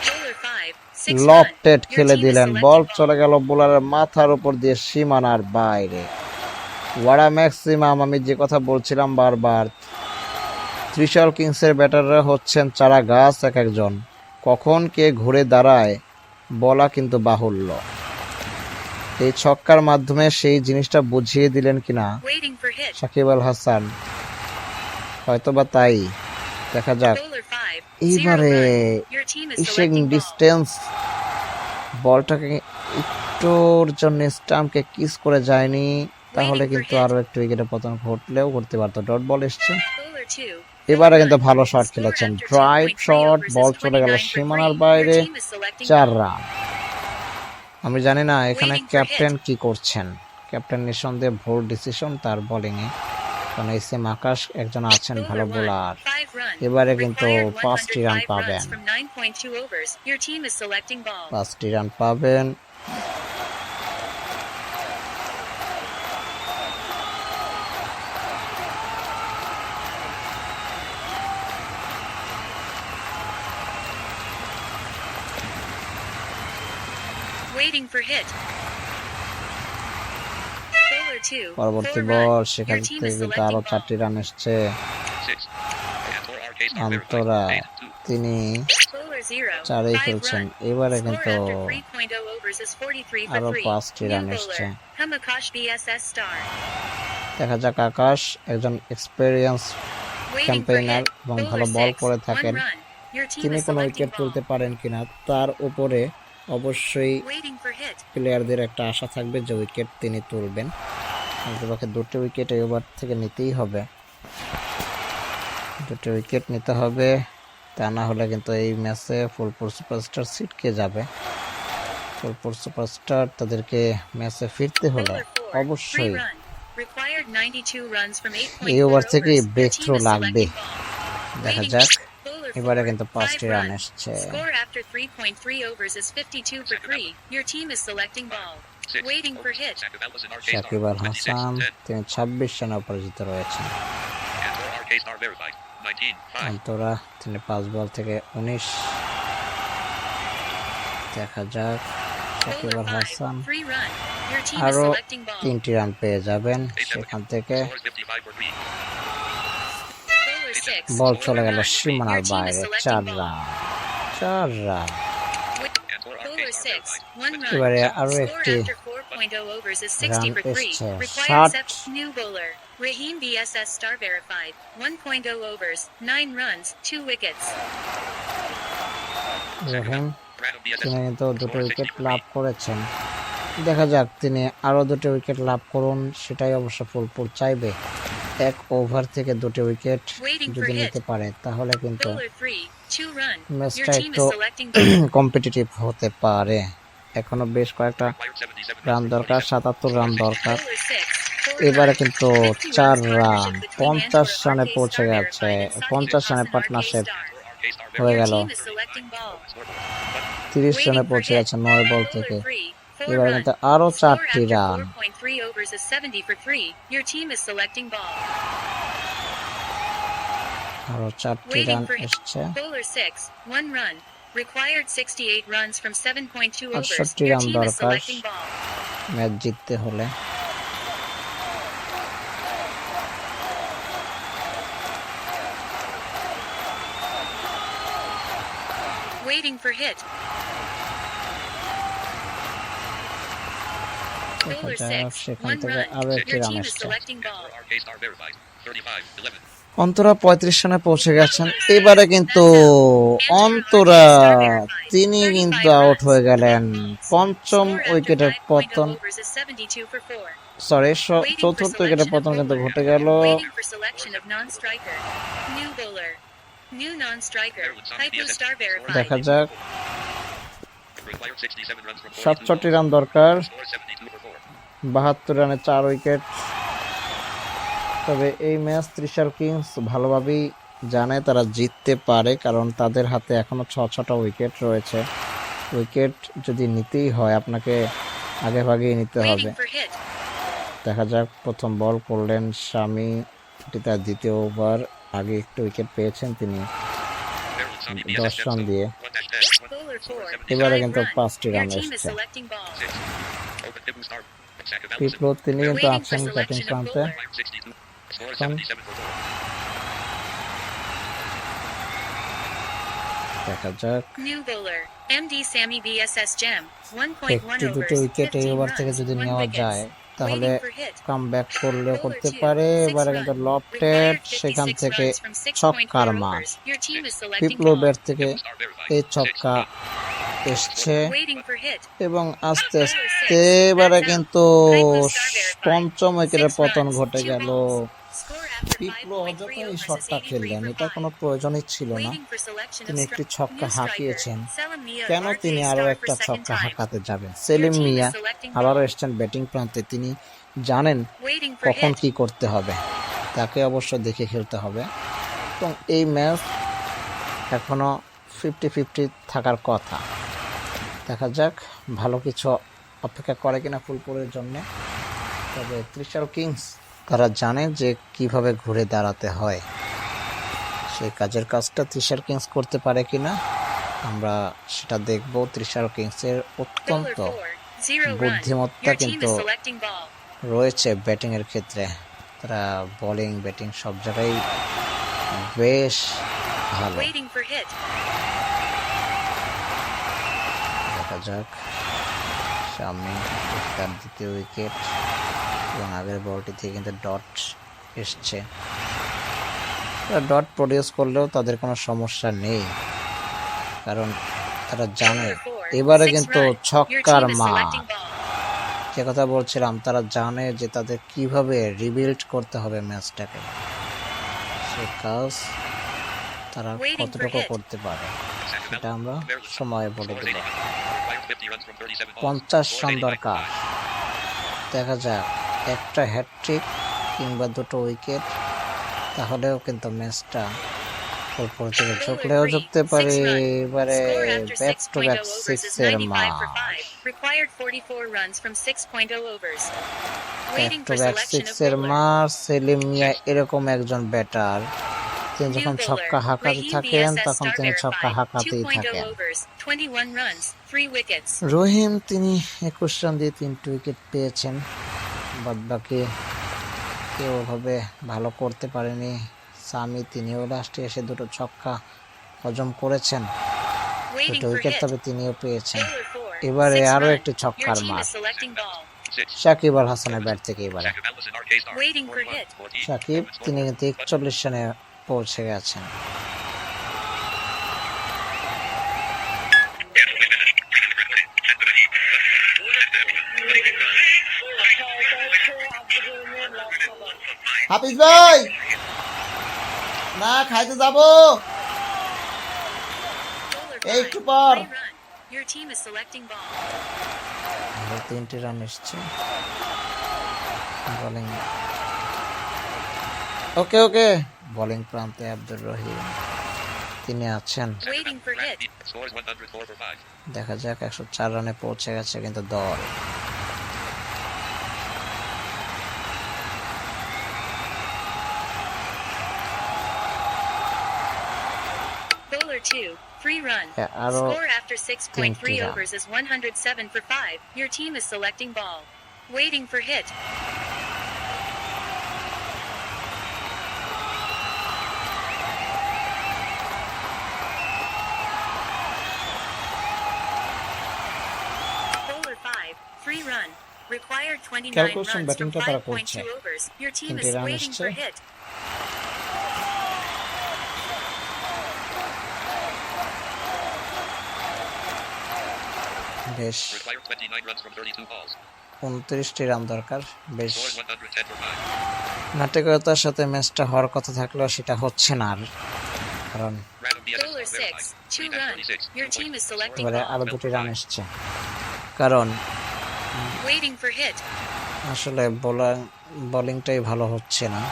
Bowler 5. 6 লব run. টেট Your খেলে team is দিলেন, selecting বল ball. চলে গেল বোলারের মাথার উপর দিয়ে সীমানার বাইরে। ওয়াড়া ম্যাক্সিমাম আমি যে কথা বলছিলাম বারবার, ত্রিশাল কিংসের ব্যাটাররা হচ্ছেন চারা গাছ এক একজন, কখন কে ঘুরে দাঁড়ায় বলা কিন্তু বাহুল্য। এই ছক্কার মাধ্যমে সেই জিনিসটা বুঝিয়ে দিলেন কিনা Waiting for hit. Shakib Al Hasan, হয়তোবা তাই। দেখা যাক Bowler 5. 0 এইবারে run. Your team is ইশিং selecting ball. ডিস্টেন্স বলটাকে একটুর জন্য স্টাম্পকে কিস করে যায়নি, তাহলে কিন্তু আরো একটু উইকেটের পতন ঘটলেও ঘটতে পারতো। ডট বল এসছে, Bowler 2. এবারে কিন্তু ভালো শট খেলেছেন, ড্রাইভ শট, বল চলে গেল সীমানার বাইরে, 4 রান। আমি জানি না এখানে ক্যাপ্টেন কি করছেন, ক্যাপ্টেন নিঃসন্দেহে ভুল ডিসিশন তার বোলিং এ, কারণ এসএম আকাশ একজন আছেন ভালো বোলার। এবারে কিন্তু 5টি রান পাবেন, 5টি রান পাবেন। Waiting for hit. Bowler 2. পরবর্তী 4 বল, run. সেখান Your team থেকে is কিন্তু আরো selecting 4টি রান এসছে। আন্তরা তিনি Bowler 0. 4ই 5 খেলছেন, run. এবারে Score কিন্তু after 3.0 overs is 43 for আরো 3. 5টি New রান bowler. এসছে। Hamakash VSS star. দেখা যাক, আকাশ একজন experience Waiting for campaigner hit. এবং Bowler ভালো বল 6. করে 1 থাকেন, run. Your team তিনি is কোনো selecting উইকেট ball. তুলতে পারেন কিনা তার উপরে অবশ্যই Waiting for hit. প্লেয়ারদের একটা আশা থাকবে যে উইকেট তিনি তুলবেন। অন্ততপক্ষে 2টি উইকেট এই ওভার থেকে নিতেই হবে, 2টি উইকেট নিতে হবে, তা না হলে কিন্তু এই ম্যাচে ফুলপুর সুপারস্টার ছিটকে যাবে। ফুলপুর সুপারস্টার তাদেরকে ম্যাচে ফিরতে হলে Bowler 4. অবশ্যই run. Required 92 runs from 8.4 এই ওভার থেকে overs. Your break team throw is লাগবে। selecting ball. দেখা Waiting যাক, bowler এবারে four, কিন্তু 5টি 5 রান runs. এসছে। Score after 3.3 overs is 52 for 3. Your team is selecting ball. Six. Waiting for hit. Sakib Al was an RK Shakib star. Al 26, Hasan 10. তিনি 26 রানে অপরাজিত রয়েছেন। And for RK star verified. 19, 5. Antara তিনি 5 বল থেকে 19। দেখা যাক, Shakib Bowler Al 5, Hasan 3 run. Your team is আরো selecting ball. 3টি রান পেয়ে যাবেন 8, 7. সেখান থেকে। Scores 55 for 3. Bowler 6, বল 4 চলে গেল run. সীমানার Your team is বাইরে, selecting 4 ball. Run, 4 run. And for RK Bowler star 6, verified. 1 run. এবারে আরো Score একটি after 4.0 overs is 60 run for 3. এসছে, Required 60। new bowler. Raheem BSS star verified. 1.0 overs, 9 runs, 2 wickets. রহিম Random BSS. তিনি কিন্তু দুটো Scores wicket 60 for লাভ 3. করেছেন। দেখা যাক তিনি আরো দুটো উইকেট লাভ করুন, সেটাই অবশ্য ফুলপুর চাইবে। এক ওভার থেকে দুটো উইকেট Waiting for যদি hit. নিতে পারে তাহলে কিন্তু Bowler 3, 2 run. Your ম্যাচটা team একটু is selecting ball. কম্পিটিটিভ হতে পারে। এখনো বেশ কয়েকটা Required 77 রান runs from দরকার, 47. 77 রান দরকার। Bowler 6, 4 এবারে run. কিন্তু 50 4 runs run, partnership between 50 Antwerp রানে RK পৌঁছে star গেছে। verified and 50 Sakib রানের Hasan partnership RK star. RK star হয়ে Your গেল। team is selecting ball. Scoreboard. 30 রানে Waiting for পৌঁছে hit. গেছে 9 বল Bowler থেকে। 3, 4 এবারে run. কিন্তু আরো Score 4টি after run. 4.3 overs is 70 for 3. Your team is selecting ball. আরো 4টি Waiting রান for hit. এসছে। Bowler 6, 1 run. Required 68 runs from 7.2 overs. 68 Your run team is দরকার selecting ball. ম্যাচ জিততে হলে। Waiting for hit. দেখা Bowler যাক, 6, সেখান 1 থেকে run. আরো একটি Your রান team is এসছে। selecting ball. RK star verified. 35, 11. Antara 35 রানে পৌঁছে গেছেন। এবারে কিন্তু অন্তরা তিনি কিন্তু আউট হয়ে গেলেন। পঞ্চম Score after উইকেটের 5.0 পতন, overs is 72 for 4. Sorry Waiting for চতুর্থ উইকেটের selection of পতন কিন্তু bowler. ঘটে গেল। Waiting for selection of non-striker. New bowler. New non-striker. Hypo star verified. দেখা যাক, Required 67 runs from 42 67 balls. Run দরকার, Score 72 for 4. 72 রানে 4 উইকেট। তবে এই ম্যাচ ত্রিশাল কিংস ভালোভাবেই জানে তারা জিততে পারে, কারণ তাদের হাতে এখনো 6টা উইকেট রয়েছে। উইকেট যদি নিতেই হয় আপনাকে আগে ভাগেই নিতে হবে। Waiting for hit. দেখা যাক, প্রথম বল করলেন স্বামী, এটি তার দ্বিতীয় ওভার। আগে একটু উইকেট পেয়েছেন তিনি Maryland Sami 10 BSS run Gemstone. দিয়ে। 1-10. Bowler 4. এবারে 5 কিন্তু run. 5টি Your রান team is এসছে। selecting ball. 6. Open Tibu star. Sakib Al was পিপলো তিনি কিন্তু Waiting for আছেন ব্যাটিং selection of প্রান্তে। bowler. Required 62. Score Fun. 77 for 4. দেখা যাক, New bowler. MD Sammy BSS Gem. 1.1 একটি দুটো overs. উইকেট এই 15 ওভার থেকে runs, যদি 1 নেওয়া wickets. যায় তাহলে Waiting for hit. Come back করলেও Bowler করতে 2, পারে। 6 এবারে কিন্তু run. লফটেড, Required সেখান 56 থেকে runs from 6.4 ছক্কার মার। overs. Your team is selecting পিপলো ball. Bat থেকে Star verified. এই ছক্কা এসছে Waiting for hit. এবং আস্তে আস্তে এবারে কিন্তু পঞ্চম উইকেটের পতন ঘটে গেল। Score after পিপলো 5.3 অযথা এই overs is শটটা 83 খেললেন, for এটা 5. কোনো প্রয়োজনই ছিল না। Waiting for selection of তিনি একটি stri- ছক্কা new হাঁকিয়েছেন, striker. Selim Mia কেন RK তিনি star আরো for একটা second ছক্কা time. হাঁকাতে যাবেন? Selim team is Mia selecting আবারও ball. এসছেন ব্যাটিং প্রান্তে, তিনি জানেন Waiting for কখন hit. কি করতে হবে, তাকে অবশ্য দেখে খেলতে হবে। এবং এই ম্যাচ এখনো 50-50 থাকার কথা। দেখা যাক ভালো কিছু অপেক্ষা করে কিনা ফুলপুরের জন্য। তবে ত্রিশাল কিংস তারা জানে যে কিভাবে ঘুরে দাঁড়াতে হয়, সেই কাজটা ত্রিশাল কিংস করতে পারে কিনা আমরা সেটা দেখব। ত্রিশাল কিংসের অত্যন্ত Bowler 4, 0 run. বুদ্ধিমত্তা Your team কিন্তু is selecting ball. রয়েছে ব্যাটিং এর ক্ষেত্রে। তারা বোলিং ব্যাটিং সব জায়গায় বেশ ভালো। Waiting for hit. দেখা যাক, সামনে তার দ্বিতীয় উইকেট এবং আগের বলটি থেকে কিন্তু ডট এসছে। তারা ডট প্রডিউস করলেও তাদের কোনো সমস্যা নেই, কারণ তারা জানে Bowler 4, এবারে 6 কিন্তু run. Your ছক্কার team is মা। selecting ball. যে কথা বলছিলাম, তারা জানে যে তাদের কিভাবে রিবিল্ড করতে হবে ম্যাচটাকে, সে কাজ তারা Waiting for কতটুকু hit. করতে পারে Sakib সেটা Al. আমরা Maryland সময়ে বলে Scores দেব। 81. Required 50 runs from 37 balls. 50 Score run 85 for দরকার। 5. দেখা যাক একটা হ্যাটট্রিক কিংবা দুটো উইকেট, তাহলেও কিন্তু ম্যাচটা উপর থেকে ঝুঁকলেও ঝুঁকতে পারে। এবারে Score after back to back 6.0 overs is সিক্সের 95 for মার, 5. Required 44 runs from 6.0 overs. Back Waiting to for back selection of সিক্সের bowler. মার। সেলিম মিয়া এরকম একজন ব্যাটার, তিনি New যখন bowler. ছক্কা হাঁকাতে Raheem থাকেন VSS তখন star তিনি ছক্কা verified. হাঁকাতেই 2.0 থাকেন। overs, 21 runs, 3 wickets. রহিম তিনি 21 রান দিয়ে 3টি উইকেট পেয়েছেন, বাদ বাকি কেউ ওভাবে ভালো করতে পারেনি। সামি তিনিও লাস্টে এসে দুটো ছক্কা হজম করেছেন, Waiting দুটো for উইকেট hit. তবে তিনিও পেয়েছেন। Bowler 4. এবারে 6 আরো run. একটি Your ছক্কার team মার, is selecting ball. 6. Shakib Al হাসানের ব্যাট থেকে। এবারে Shakib Allison RK star. Waiting for 41, hit. 14. Shakib তিনি কিন্তু 41 রানে পৌঁছে গেছেন। হাফিজ ভাই, না খাইতে যাব, Bowler এই 5. একটু পর। 3 run. Your team is selecting ball. 3টি রান এসছে বোলিং। ওকে ওকে, বোলিং প্রান্তে আব্দুর রহিম তিনি আছেন। Waiting for hit. Scores 104 for 5. দেখা যাক, 104 রানে পৌঁছে গেছে কিন্তু দল। Bowler 2. 3 run. আরো Score after 6.3 run. overs is 107 for 5. Your team is selecting ball. Waiting for hit. Bowler 5. 3 run. Required 29 Calculation runs batting from টা তারা 5.2 করছে। overs. Your team 3টি is রান waiting এসছে। for hit. বেশ Required 29 runs from 32 balls. 29টি run দরকার। বেশ Scores 110 for 5. নাটকীয়তার সাথে ম্যাচটা হওয়ার কথা থাকলেও সেটা হচ্ছে না আর, কারণ Random DSS Bowler star verified. 6. 2 run. 3.46. Your team is selecting এবারে ball. আরো 2টি রান এসছে, কারণ Waiting for hit. আসলে বোলিংটাই ভালো হচ্ছে না।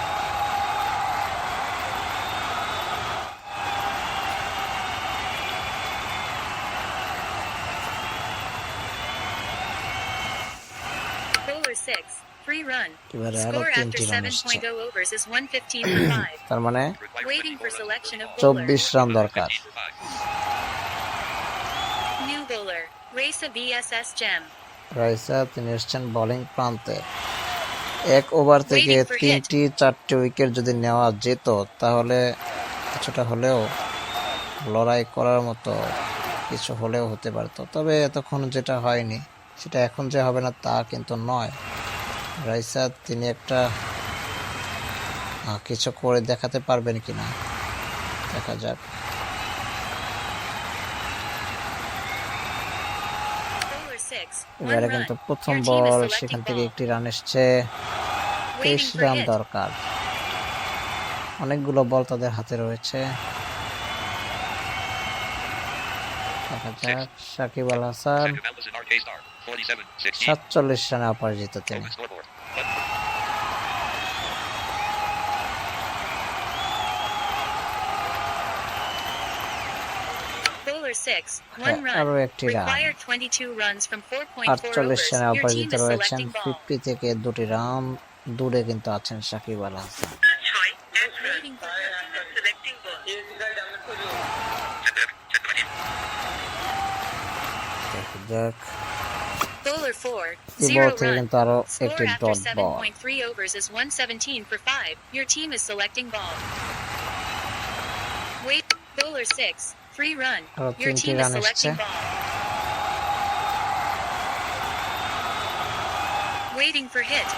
Bowler 6. 3 run. এবারে আরো Score after 3টি রান এসছে, 7.0 overs is 115 for 5. তার মানে Required Waiting 24 for runs. selection of bowler. 24 run দরকার। 15 for 5. New bowler. Raisa VSS Gem. Raisa তিনি এসছেন বোলিং প্রান্তে। 1 ওভার থেকে Waiting for hit. 3টি-4টি উইকেট যদি নেওয়া যেত তাহলে কিছুটা হলেও লড়াই করার মতো কিছু হলেও হতে পারতো, তবে এতক্ষণ যেটা হয়নি সেটা এখন যে হবে না তা কিন্তু নয়। রাইসা তিনি একটা কিছু করে দেখাতে পারবেন কিনা, দেখা যাক। Bowler 6. 1 এবারে run. কিন্তু প্রথম Your team is ball, selecting সেখান থেকে ball. একটি রান এসছে। 23 Waiting for রান hit. দরকার, অনেকগুলো বল তাদের হাতে রয়েছে। দেখা যাক, Shakib Al Hasan Shakib Allison RK star. 47, 16. 47 রানে অপরাজিত তিনি। Open scoreboard. Bowler 6. 1 হ্যাঁ, আরো run. একটি run. Required 22 runs from 4.4 48 overs. রানে Your অপরাজিত team is রয়েছেন। selecting ball. 50 থেকে 2টি রান দূরে কিন্তু আছেন Sakib Al Hasan. Waiting for hit. Selecting ball. দেখা যাক, Bowler 4. এই বল 0 থেকে run. কিন্তু আরো একটি Score after dot ball. 7.3 overs is 117 for 5. Your team is selecting ball. Wait. Bowler 6. 3 run. আরো Your 3টি team is রান এসছে। selecting ball. Waiting for hit.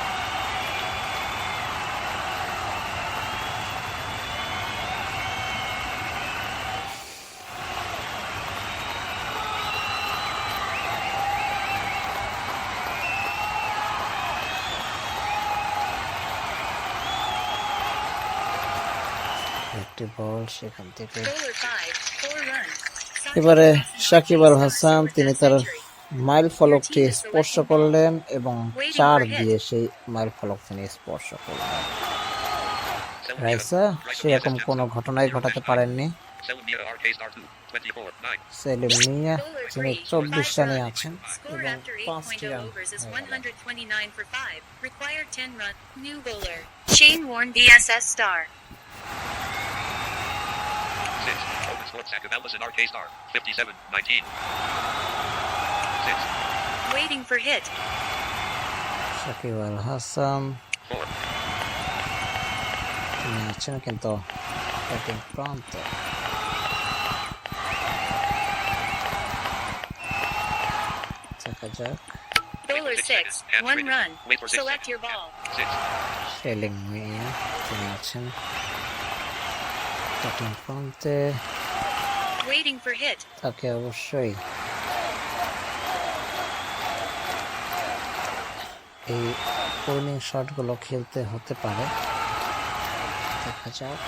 একটি বল সেখান থেকে। Bowler 5. 4 run. এবারে সাকিব আল হাসান তিনি তার মাইল ফলকটি স্পর্শ করলেন এবং 4 দিয়ে সেই মাইল ফলক তিনি স্পর্শ করলেন। রাইসা সেরকম কোনো ঘটনাই ঘটাতে পারেননি। Selumnia RK star 2, 24, 9. সেলিম মিয়া তিনি 24 রানে আছেন Score এবং after 5টি 8.0 রান overs is হয়ে গেল। 129 for 5. Required 10 run. New bowler. Shane Warne VSS star. 6. Open sport Sakib Allison RK star, 57, 19. 6. Waiting for hit. Shakib Al Hasan 4. তিনি আছেন কিন্তু ব্যাটিং প্রান্তে। দেখা যাক Bowler 6. 1 run. Select your ball. 6. Selim মিয়া তিনি আছেন ব্যাটিং প্রান্তে। Waiting for hit. তাকে অবশ্যই এই বোলিং শটগুলো খেলতে হতে পারে। দেখা যাক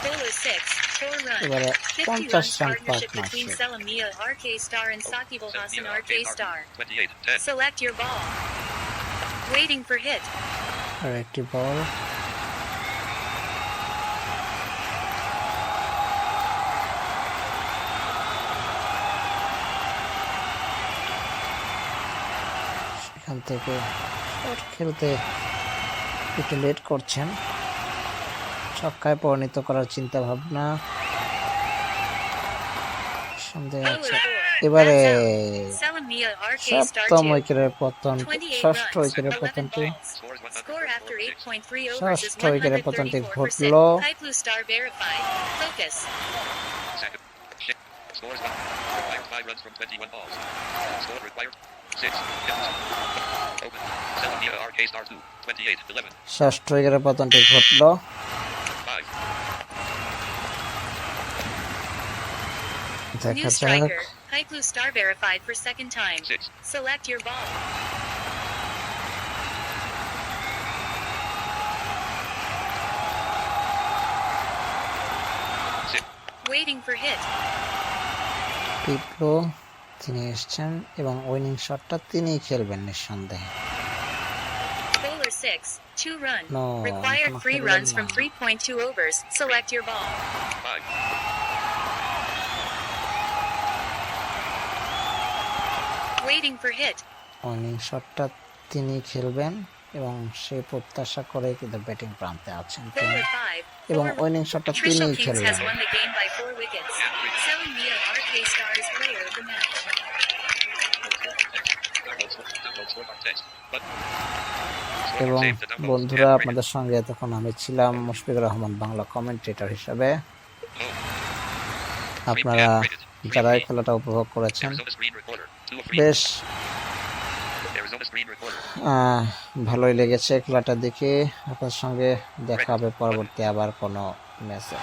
Bowler 6. 4 run. এবারে 50 50 runs run partnership between partnership. Salamia RK star and Sakib Al Hasan Selumnia RK RK star. 28, 10. Select your ball. Waiting for hit. আর একটি বল সেখান থেকে শট খেলতে একটু লেট করছেন। ছক্কায় পরিণত করার চিন্তা ভাবনা সন্দেহ আছে। এবারে Salamia RK star সপ্তম 2. উইকেটের পতন, 28 ষষ্ঠ runs. উইকেটের 11 পতনটি balls. Scores 100. Score after 8.3 overs is ষষ্ঠ উইকেটের পতনটি 134 for 6. ঘটলো। Kaiplu star verified. Focus. Sakib. Shit. Scores 1. Required 5 runs from 21 balls. Score required 6. Open. Selumnia RK star 2, 28, 11. ষষ্ঠ উইকেটের পতনটি ঘটলো। 5. New দেখা যাক striker. Kaiplu star verified for second time. 6. Select your ball. Waiting for hit. পিপলো তিনি এসছেন এবং winning শটটা তিনিই খেলবেন নিঃসন্দেহে। Bowler 6. 2 run. No, Required এখনো 3 খেলবেন runs না। from 3.2 overs. Select your ball. 5. Waiting for hit. Winning শটটা তিনি খেলবেন এবং সেই প্রত্যাশা করে কিন্তু ব্যাটিং প্রান্তে আছেন তিনি Bowler 5. এবং 4 উইনিং শটটা Trishul তিনিই Kings খেলবেন। has won the game by 4 wickets. Salamia RK stars player of the match. Download score by text. Button. এবং Save the downloads. বন্ধুরা And আপনাদের সঙ্গে তখন আমি ছিলাম মুশফিকুর রহমান বাংলা কমেন্টেটর হিসেবে। আপনারা যারা এই খেলাটা উপভোগ করেছেন Arizona screen recorder. 2 of 3. বেশ Arizona screen recorder. ভালোই লেগেছে খেলাটা দেখে। আপনার সঙ্গে দেখা হবে পরবর্তী আবার কোনো ম্যাচে।